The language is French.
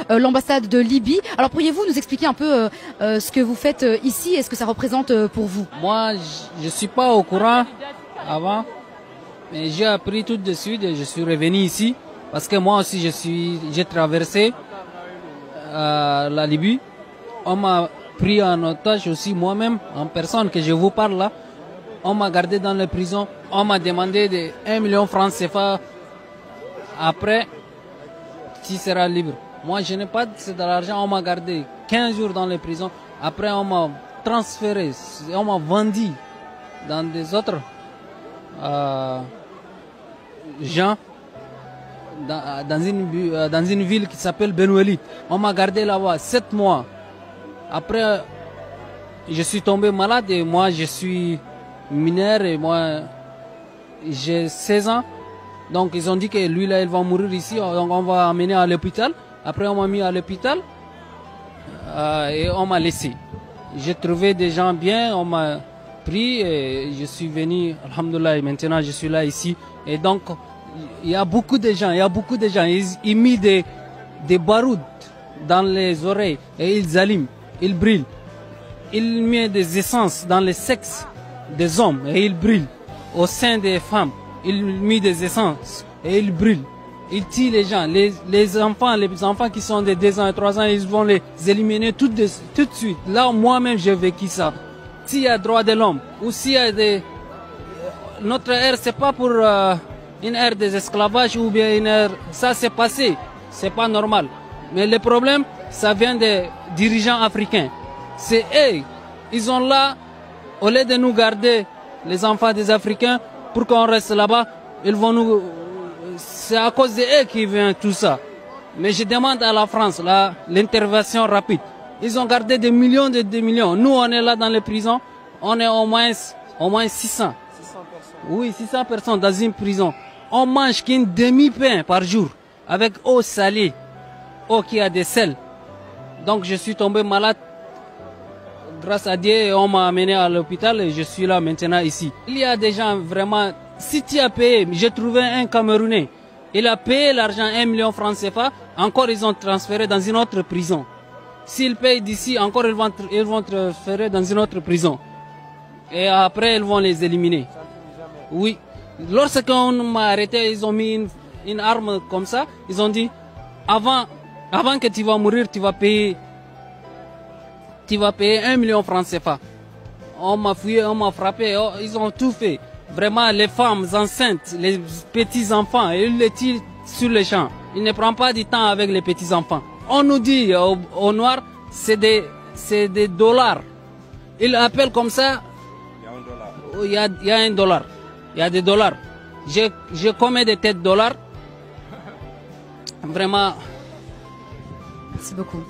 l'ambassade de Libye. Alors pourriez-vous nous expliquer un peu ce que vous faites ici et ce que ça représente pour vous? Moi, je ne suis pas au courant avant, mais j'ai appris tout de suite et je suis revenu ici parce que moi aussi j'ai traversé la Libye. On m'a pris en otage aussi moi-même, en personne que je vous parle là. On m'a gardé dans les prisons. On m'a demandé de 1 million francs CFA. Après, tu seras libre. Moi, je n'ai pas de l'argent. On m'a gardé 15 jours dans les prisons. Après, on m'a transféré. On m'a vendu dans des autres gens. Dans une ville qui s'appelle Benoueli. On m'a gardé là-bas 7 mois. Après, je suis tombé malade et moi, je suis mineur et moi, j'ai 16 ans. Donc, ils ont dit que lui, là, il va mourir ici. Donc, on va amener à l'hôpital. Après, on m'a mis à l'hôpital et on m'a laissé. J'ai trouvé des gens bien, on m'a pris et je suis venu, alhamdoulilah, et maintenant, je suis là, ici. Et donc, il y a beaucoup de gens, ils mettent des barouds dans les oreilles et ils allument, ils brûlent. Ils mettent des essences dans les sexes des hommes et ils brûlent. Au sein des femmes, ils mettent des essences et ils brûlent. Ils tuent les gens, les enfants qui sont de 2 ans et 3 ans, ils vont les éliminer tout de suite. Là, moi-même, j'ai vécu ça. S'il y a droit de l'homme ou s'il y a notre ère, c'est pas pour une ère des esclavages ou bien une ère... Ça, c'est passé. C'est pas normal. Mais le problème, ça vient des dirigeants africains. C'est eux. Ils sont là, au lieu de nous garder, les enfants des Africains, pour qu'on reste là-bas, ils vont nous... C'est à cause d'eux qui vient tout ça. Mais je demande à la France, l'intervention rapide. Ils ont gardé des millions et des millions. Nous, on est là dans les prisons. On est au moins 600. 600 personnes. Oui, 600 personnes dans une prison. On mange qu'une demi-pain par jour, avec eau salée, eau qui a des sels. Donc je suis tombé malade. Grâce à Dieu, on m'a amené à l'hôpital et je suis là maintenant ici. Il y a des gens vraiment, si tu as payé, j'ai trouvé un Camerounais, il a payé l'argent 1 million francs CFA, encore ils ont transféré dans une autre prison. S'ils payent d'ici, encore ils vont transférer dans une autre prison. Et après, ils vont les éliminer. Oui. Lorsqu'on m'a arrêté, ils ont mis une arme comme ça, ils ont dit, avant que tu vas mourir, tu vas payer 1 million francs CFA. On m'a fouillé, on m'a frappé, ils ont tout fait. Vraiment, les femmes enceintes, les petits-enfants, ils les tirent sur les champs. Ils ne prennent pas du temps avec les petits-enfants. On nous dit au noir, c'est des dollars. Ils appellent comme ça. Il y a $1. Il y a des dollars. J'ai combien de têtes de dollars? Vraiment. Merci beaucoup.